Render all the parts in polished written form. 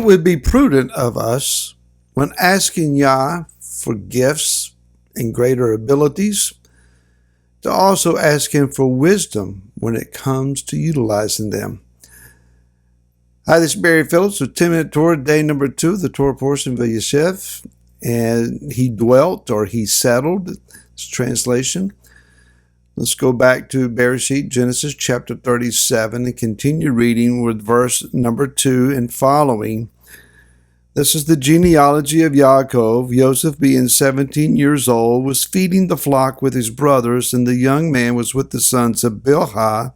would be prudent of us when asking Yah for gifts and greater abilities to also ask Him for wisdom when it comes to utilizing them. Hi, this is Barry Phillips with 10-Minute Torah, day number 2, the Torah portion of Vayeshev. And he dwelt, or he settled, it's translation. Let's go back to Bereshit, Genesis chapter 37, and continue reading with verse number 2 and following. This is the genealogy of Yaakov. Joseph, being 17 years old, was feeding the flock with his brothers, and the young man was with the sons of Bilhah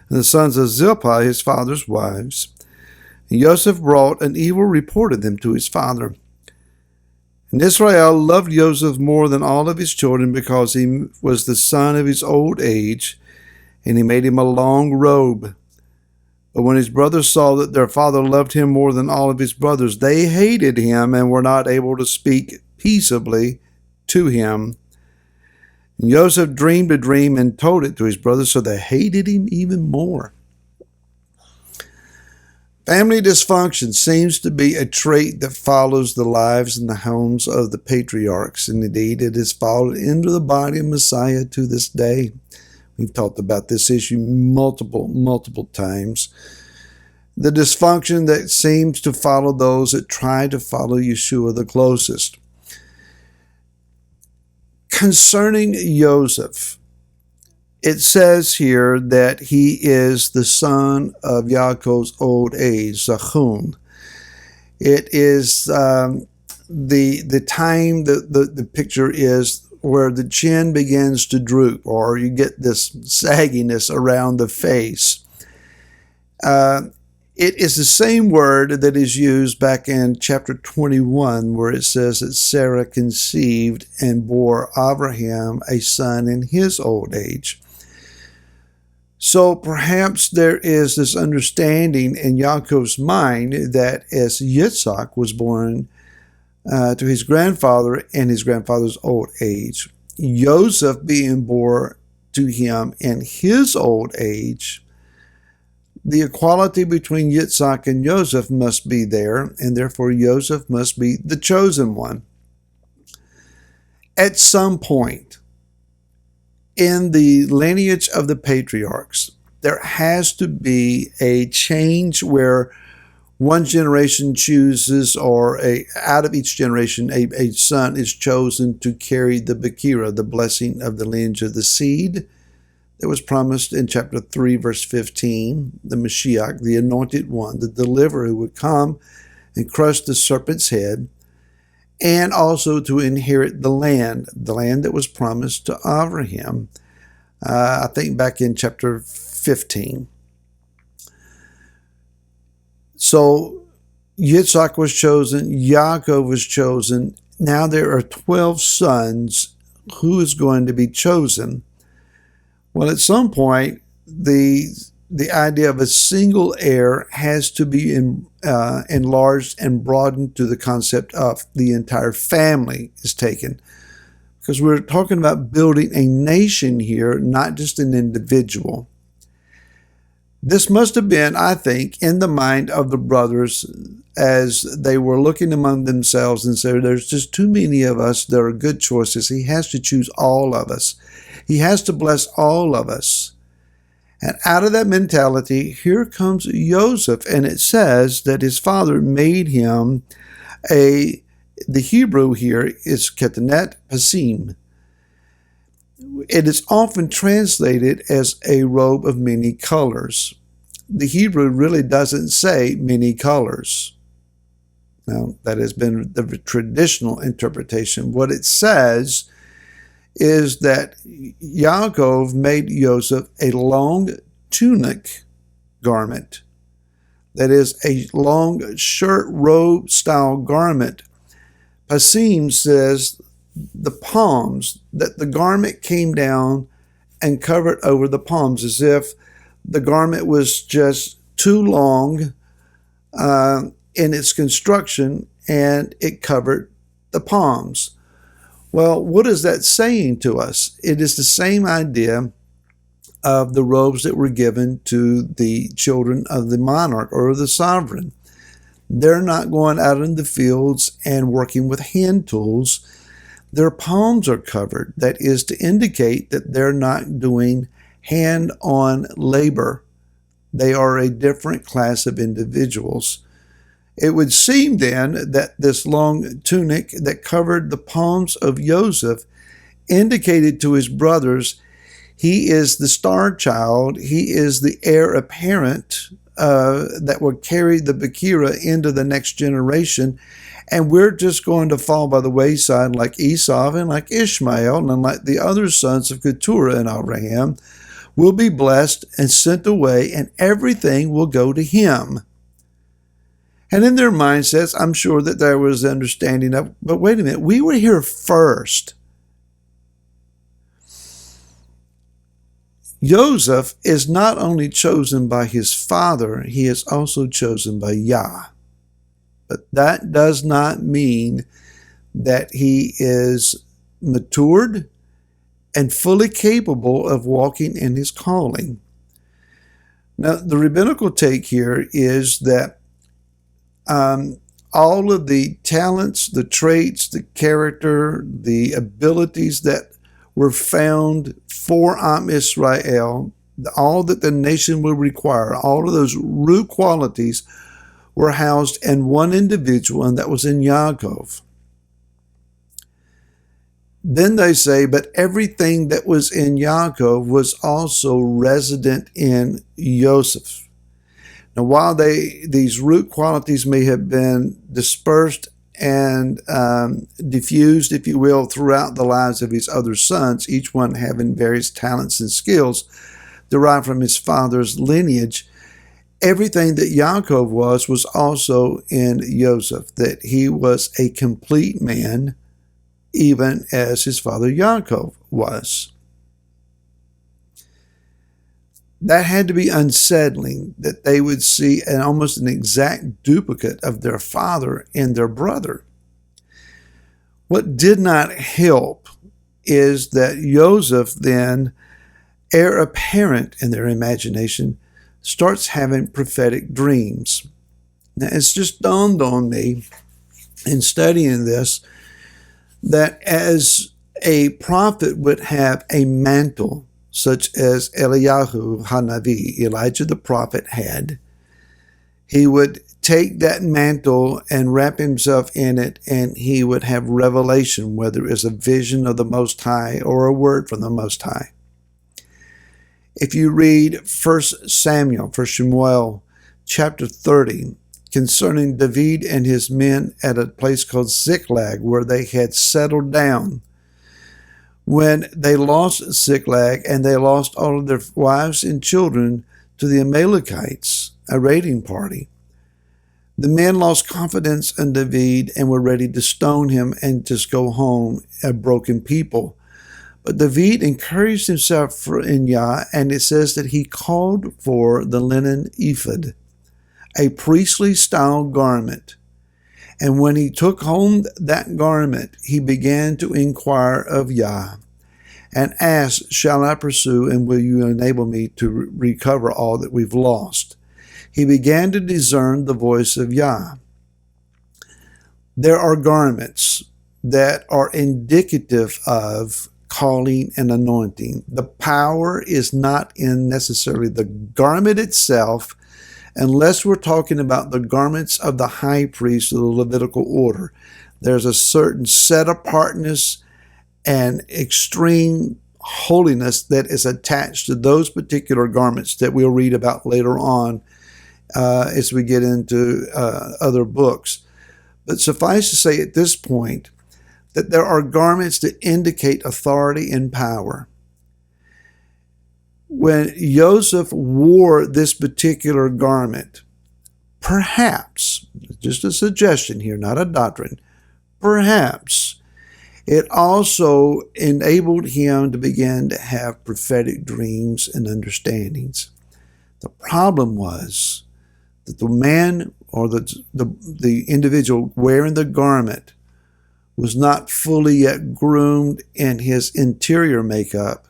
and the sons of Zilpah, his father's wives. And Joseph brought an evil report of them to his father. And Israel loved Joseph more than all of his children, because he was the son of his old age, and he made him a long robe. But when his brothers saw that their father loved him more than all of his brothers, they hated him and were not able to speak peaceably to him. And Joseph dreamed a dream and told it to his brothers, so they hated him even more. Family dysfunction seems to be a trait that follows the lives and the homes of the patriarchs, and indeed it has followed into the body of Messiah to this day. We've talked about this issue multiple times. The dysfunction that seems to follow those that try to follow Yeshua the closest. Concerning Joseph, it says here that he is the son of Yaakov's old age, Zachun. It is the time that the picture is where the chin begins to droop, or you get this sagginess around the face. It is the same word that is used back in chapter 21, where it says that Sarah conceived and bore Abraham a son in his old age. So perhaps there is this understanding in Yaakov's mind that as Yitzhak was born to his grandfather in his grandfather's old age, Joseph being born to him in his old age, the equality between Yitzhak and Joseph must be there, and therefore Joseph must be the chosen one. At some point in the lineage of the patriarchs, there has to be a change where one generation chooses, or out of each generation, a son is chosen to carry the Bekira, the blessing of the lineage of the seed that was promised in chapter 3, verse 15, the Mashiach, the anointed one, the deliverer who would come and crush the serpent's head, and also to inherit the land that was promised to Abraham, I think back in chapter 15. So Yitzhak was chosen, Yaakov was chosen. Now there are 12 sons. Who is going to be chosen? Well, at some point, the idea of a single heir has to be enlarged and broadened to the concept of the entire family is taken. Because we're talking about building a nation here, not just an individual. This must have been, I think, in the mind of the brothers as they were looking among themselves and said, there's just too many of us that are good choices. He has to choose all of us. He has to bless all of us. And out of that mentality, here comes Joseph, and it says that his father made him the Hebrew here is Ketenet Pasim. It is often translated as a robe of many colors. The Hebrew really doesn't say many colors. Now, that has been the traditional interpretation. What it says is that Yaakov made Joseph a long tunic garment. That is, a long shirt robe style garment. Pasim says the palms, that the garment came down and covered over the palms, as if the garment was just too long in its construction and it covered the palms. Well, what is that saying to us? It is the same idea of the robes that were given to the children of the monarch or the sovereign. They're not going out in the fields and working with hand tools. Their palms are covered. That is to indicate that they're not doing hand-on labor. They are a different class of individuals. It would seem then that this long tunic that covered the palms of Joseph indicated to his brothers he is the star child, he is the heir apparent that will carry the Bekira into the next generation, and we're just going to fall by the wayside like Esau and like Ishmael and like the other sons of Keturah and Abraham. Will be blessed and sent away, and everything will go to him. And in their mindsets, I'm sure that there was understanding of, but wait a minute, we were here first. Joseph is not only chosen by his father, he is also chosen by Yah. But that does not mean that he is matured and fully capable of walking in his calling. Now, the rabbinical take here is that all of the talents, the traits, the character, the abilities that were found for Am Israel, all that the nation would require, all of those root qualities were housed in one individual, and that was in Yaakov. Then they say, but everything that was in Yaakov was also resident in Joseph. Now, while these root qualities may have been dispersed and diffused, if you will, throughout the lives of his other sons, each one having various talents and skills derived from his father's lineage, everything that Yaakov was also in Joseph, that he was a complete man, even as his father Yaakov was. That had to be unsettling, that they would see almost an exact duplicate of their father in their brother. What did not help is that Joseph then, heir apparent in their imagination, starts having prophetic dreams. Now, it's just dawned on me in studying this that as a prophet would have a mantle, such as Eliyahu Hanavi, Elijah the prophet, had, he would take that mantle and wrap himself in it, and he would have revelation, whether it's a vision of the Most High or a word from the Most High. If you read 1 Samuel, chapter 30, concerning David and his men at a place called Ziklag, where they had settled down, when they lost Ziklag and they lost all of their wives and children to the Amalekites, a raiding party, the men lost confidence in David and were ready to stone him and just go home a broken people. But David encouraged himself in Yah, and it says that he called for the linen ephod, a priestly style garment. And when he took home that garment, he began to inquire of Yah and asked, shall I pursue, and will you enable me to recover all that we've lost? He began to discern the voice of Yah. There are garments that are indicative of calling and anointing. The power is not in necessarily the garment itself, unless we're talking about the garments of the high priest of the Levitical order. There's a certain set-apartness and extreme holiness that is attached to those particular garments that we'll read about later on as we get into other books. But suffice to say at this point that there are garments that indicate authority and power. When Joseph wore this particular garment, perhaps, just a suggestion here, not a doctrine, perhaps it also enabled him to begin to have prophetic dreams and understandings. The problem was that the man or the individual wearing the garment was not fully yet groomed in his interior makeup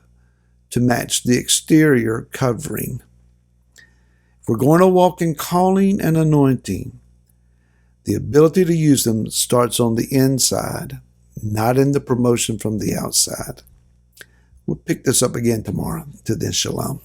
to match the exterior covering. If we're going to walk in calling and anointing, The ability to use them starts on the inside, not in the promotion from the outside. We'll pick this up again tomorrow. To then, shalom.